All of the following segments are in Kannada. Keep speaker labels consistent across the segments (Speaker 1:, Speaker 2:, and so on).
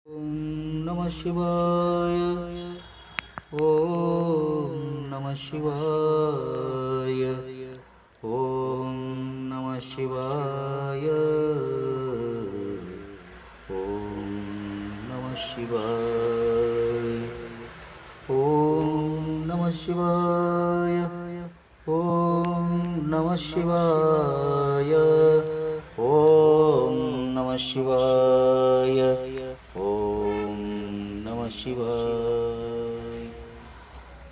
Speaker 1: ಓಂ ನಮಃ ಶಿವಾಯ. ಓಂ ನಮಃ ಶಿವಾಯ. ಓಂ ನಮಃ ಶಿವಾಯ. ಓಂ ನಮಃ ಶಿವಾಯ. ಓಂ ನಮಃ ಶಿವಾಯ. ಓಂ ನಮಃ ಶಿವಾಯ. ಓಂ ನಮಃ ಶಿವಾಯ. ಓಂ ನಮಃ ಶಿವಾಯ.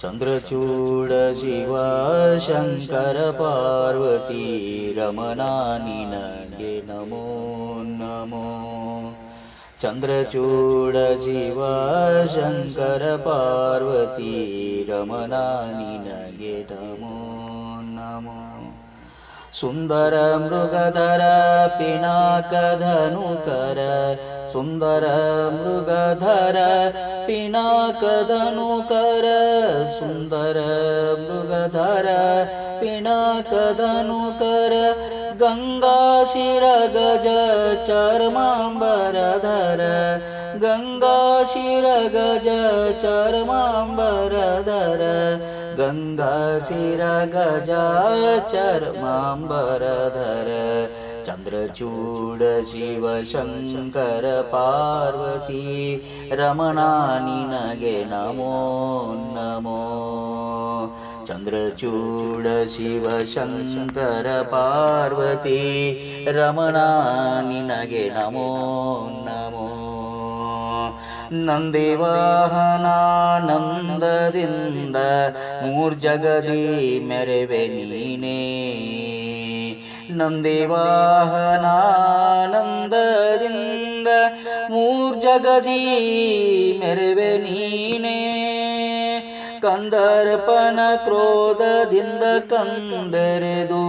Speaker 1: ಚಂದ್ರಚೂಡ ಶಿವ ಶಂಕರ ಪಾರ್ವತಿ ರಮಣ ನಿನಗೆ ನಮೋ ನಮೋ. ಚಂದ್ರಚೂಡ ಶಿವ ಶಂಕರ ಪಾರ್ವತಿ ರಮಣ ನಿನಗೆ ನಮೋ ನಮೋ. ಸುಂದರ ಮೃಗಧರ ಪಿನಾಕಧನುಕರ ಸುಂದರ ಮೃಗಧರ ಪಿನಾಕಧನುಕರ ಸುಂದರ ಮೃಗಧರ ಪಿನಾಕಧನುಕರ ಗಂಗಾಶಿರ ಗಜ ಚರ್ಮಾಂಬರಧರ ಗಂಗಾಶಿರ ಗಜ ಚರ್ಮಾಂಬರಧರ ಗಂಗಾಶಿರ ಗಜ ಚರ್ಮಾಂಬರಧರ. ಚಂದ್ರಚೂಡ ಶಿವ ಶಂಕರ ಪಾರ್ವತಿ ರಮಣ ನಿನಗೆ ನಮೋ ನಮೋ. ಚಂದ್ರಚೂಡ ಶಿವ ಶಂಕರ ಪಾರ್ವತಿ ರಮಣ ನಿನಗೆ ನಮೋ ನಮೋ. ನಂದಿವಾಹನಾನಂದದಿಂದ ಮೂರ್ಜಗದಿ ಮೆರೆವೆ ನೀನೇ. ನಂದಿವಾಹನಾನಂದದಿಂದ ಮೂರ್ಜಗದಿ ಮೆರೆವೆ ನೀನೇ. ಕಂದರ್ಪನ ಕ್ರೋಧದಿಂದ ಕಂದರೆದು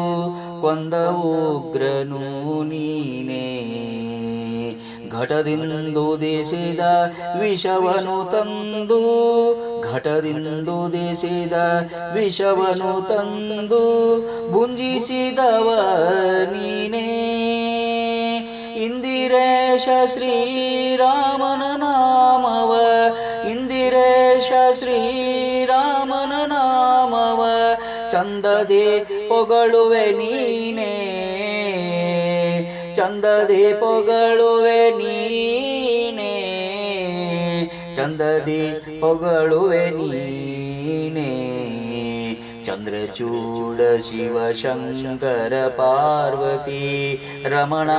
Speaker 1: ಕೊಂದ ಉಗ್ರನು ನೀನೇ. ಘಟದಿಂದುದಿಸಿದ ವಿಷವನು ತಂದು ಘಟದಿಂದುದಿಸಿದ ವಿಷವನು ತಂದು ಭುಂಜಿಸಿದವ ನೀನೇ. ಇಂದಿರೇಶ ಶ್ರೀರಾಮನ ನಾಮವ ಇಂದಿರೇಶ ಶ್ರೀರಾಮನ ನಾಮವ ಚಂದದೆ ಪೊಗಳುವೆ ನೀನೇ. ಚಂದದಿ ಪೊಗಳುವೆ ನೀನೇ. ಚಂದದಿ ಪೊಗಳುವೆ ನೀನೇ. ಚಂದ್ರಚೂಡ ಶಿವ ಶಂಕರ ಪಾರ್ವತಿ ರಮಣ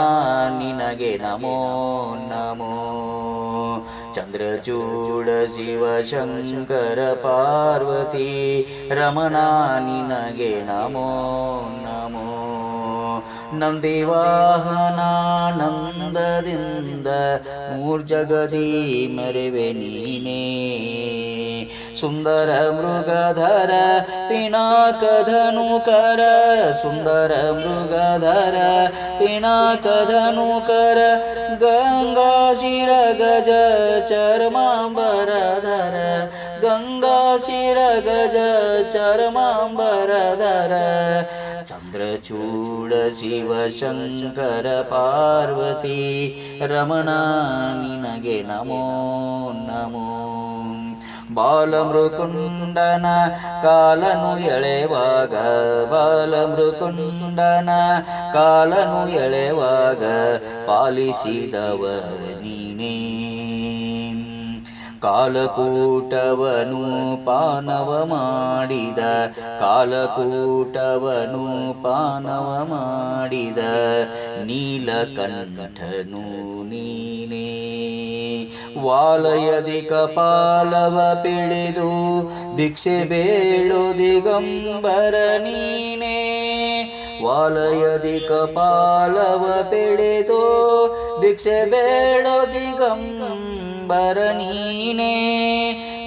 Speaker 1: ನಿನಗೆ ನಮೋ ನಮೋ. ಚಂದ್ರಚೂಡ ಶಿವ ಶಂಕರ ಪಾರ್ವತಿ ರಮಣ ನಿನಗೆ ನಮೋ ನಮೋ. ನಂದಿವಾಹನಾನಂದದಿಂದ ಮೂರ್ಜಗದಿ ಮೆರೆವೆ ನೀನೇ. ಸುಂದರ ಮೃಗಧರ ಪಿನಾಕಧನುಕರ ಸುಂದರ ಮೃಗಧರ ಪಿನಾಕಧನುಕರ ಗಂಗಾಶಿರ ಗಜ ಚರ್ಮಾಂಬರಧರ ಗಂಗಾಶಿರ ಗಜ ಚರ್ಮಾಂಬರಧರ. ಚಂದ್ರಚೂಡ ಶಿವ ಶಂಕರ ಪಾರ್ವತಿ ರಮಣ ನಿನಗೆ ನಮೋ ನಮೋ. ಬಾಲಮೃಕುಂಡನ ಕಾಲನು ಎಳೆವಾಗ ಬಾಲಮೃಕುಂಡನ ಕಾಲನು ಎಳೆವಾಗ ಪಾಲಿಸಿದವ ನೀನೇ. ಕಾಲಕೂಟವನು ಪಾನವ ಮಾಡಿದ ಕಾಲಕೂಟವನು ಪಾನವ ಮಾಡಿದ ನೀಲಕಂಠನು ನೀನೇ. ವಾಲಯದಿ ಕಪಾಲವ ಪಿಳಿದು ಭಿಕ್ಷೆ ಬೇಳು ದಿಗಂಬರ ನೀನೇ. ವಾಲಯದಿ ಕಪಾಲವ ಪಿಳಿದು ಭಿಕ್ಷೆ ಬೇಳು ದಿಗಂಬರ ನೀನೇ.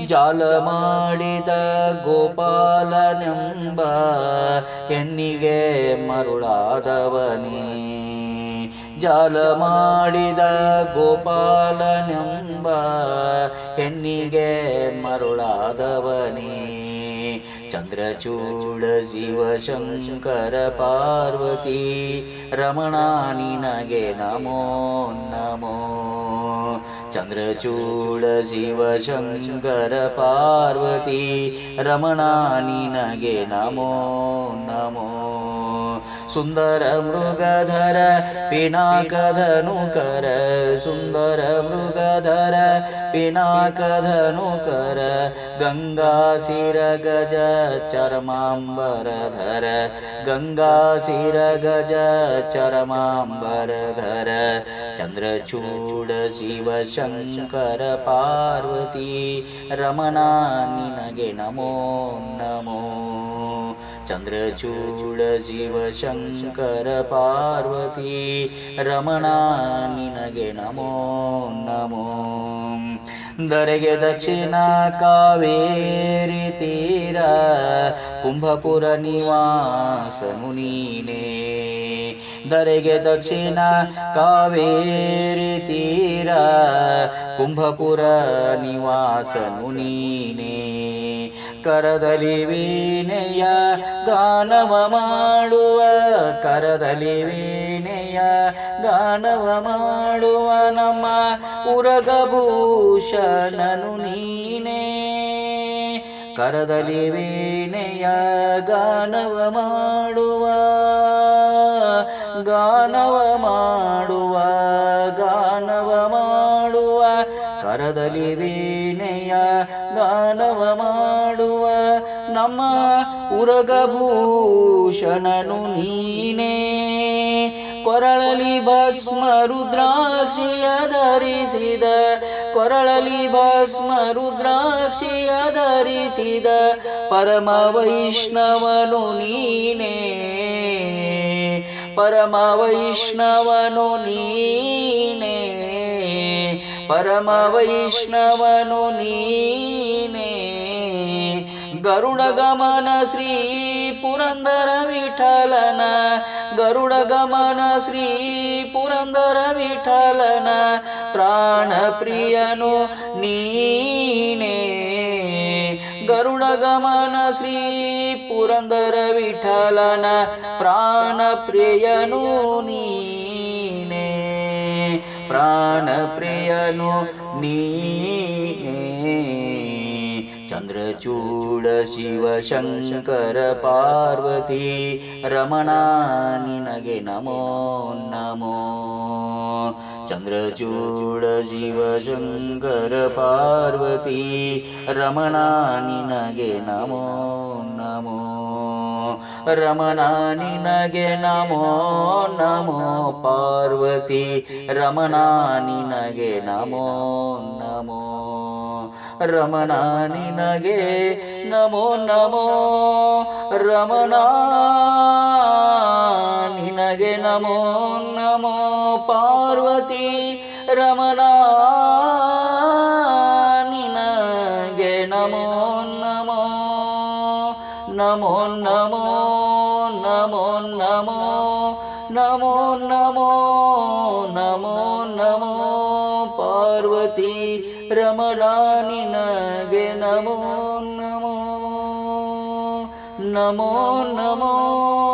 Speaker 1: ಜಾಲ ಮಾಡಿದ ಗೋಪಾಲನೆಂಬ ಹೆಣ್ಣಿಗೆ ಮರುಳಾದವನೇ. ಜಾಲ ಮಾಡಿದ ಗೋಪಾಲನೆಂಬ ಹೆಣ್ಣಿಗೆ ಮರುಳಾದವನೇ. ಚಂದ್ರಚೂಡ ಶಿವ ಶಂಕರ ಪಾರ್ವತಿ ರಮಣ ನಿನಗೆ ನಮೋ ನಮೋ. ಚಂದ್ರಚೂಡ ಶಿವಶಂಕರ ಪಾರ್ವತಿ ರಮಣ ನಿನಗೆ ನಮೋ ನಮೋ. ಸುಂದರ ಮೃಗಧರ ಪಿನಾಕಧನುಕರ ಸುಂದರ ಮೃಗಧರ ಪಿನಾಕಧನುಕರ ಗಂಗಾಸಿರ ಗಜ ಚರಮಾಂಬರಧರ ಗಂಗಾಸಿರ ಗಜ ಚರಮಾಂಬರಧರ ಚಂದ್ರಚೂಡ ಶಿವಶಂಕರ ಪಾರ್ವತಿ ರಮಣ ನಿನಗೆ ನಮೋ ನಮೋ. ಚಂದ್ರಚೂಡ ಶಿವಶಂಕರ ಪಾರ್ವತಿ ರಮಣ ನಿನಗೆ ನಮೋ ನಮೋ. ಧರೆಗೆ ದಕ್ಷಿಣ ಕಾವೇರಿ ತೀರ ಕುಂಭಪುರ ನಿವಾಸನು ನೀನೇ. ಧರೆಗೆ ದಕ್ಷಿಣ ಕಾವೇರಿ ತೀರ ಕುಂಭಪುರ ನಿವಾಸನು ನೀನೇ. ಕರದಲ್ಲಿ ವೀಣೆಯ ಗಾನವ ಮಾಡುವ ಕರದಲ್ಲಿ ವೀಣೆಯ ಗಾನವ ಮಾಡುವ ನಮ್ಮ ಉರಗಭೂಷಣನು ನೀನೇ. ಕರದಲ್ಲಿ ವೀಣೆಯ ಗಾನವ ಮಾಡುವ ಗಾನವ ಮಾಡುವ ಗಾನವ ಮಾಡುವ ಕರದಲ್ಲಿ ವೀಣೆಯ ಗಾನವ ಮಾಡುವ ನಮ್ಮ ಉರಗಭೂಷಣನು ನೀನೇ. ಕೊರಳಲಿ ಭಸ್ಮ ರುದ್ರಾಕ್ಷಿಯ ಧರಿಸಿದ ಕೊರಳಲಿ ಭಸ್ಮ ರುದ್ರಾಕ್ಷಿಯ ಧರಿಸಿದ ಪರಮ ವೈಷ್ಣವನು ನೀನೇ. ಪರಮ ವೈಷ್ಣವನು ನೀನೇ. ಪರಮ ವೈಷ್ಣವನು ನೀನೇ. ಗರುಡ ಗಮನ ಶ್ರೀ ಪುರಂದರ ವಿಠಲನ ಗರುಡ ಗಮನ ಶ್ರೀ ಪುರಂದರ ವಿಠಲನ ಪ್ರಾಣ ಪ್ರಿಯನು ನೀನೇ. ಗರುಡ ಗಮನ ಶ್ರೀ ಪುರಂದರ ವಿಠಲನ ಪ್ರಾಣ ಪ್ರಿಯನು ನೀನೇ. ಪ್ರಾಣ ಪ್ರಿಯನು ನೀನೇ. ಚಂದ್ರಚೂಡ ಶಿವಶಂಕರ ಪಾರ್ವತಿ ರಮಣ ನಿನಗೆ ನಮೋ ನಮೋ. ಚಂದ್ರಚೂಡ ಶಿವಶಂಕರ ಪಾರ್ವತಿ ರಮಣ ನಿನಗೆ ನಮೋ ನಮೋ. ರಮಣ ನಿನಗೆ ನಮೋ ನಮೋ. ಪಾರ್ವತಿ ರಮಣ ನಿನಗೆ ನಮೋ ನಮೋ. ರಮಣ ನಿನಗೆ ನಮೋ ನಮೋ. ರಮಣ ನಿನಗೆ ನಮೋ ನಮೋ. ಪಾರ್ವತಿ ರಮಣ ನಿನಗೆ ನಮೋ ನಮೋ. ನಮೋ ನಮೋ ನಮೋ ನಮೋ ನಮೋ ನಮೋ ನಮೋ ನಮೋ. ಪಾರ್ವತಿ ರಮಣ ನಿನಗೆ ನಮೋ ನಮೋ. ನಮೋ ನಮೋ.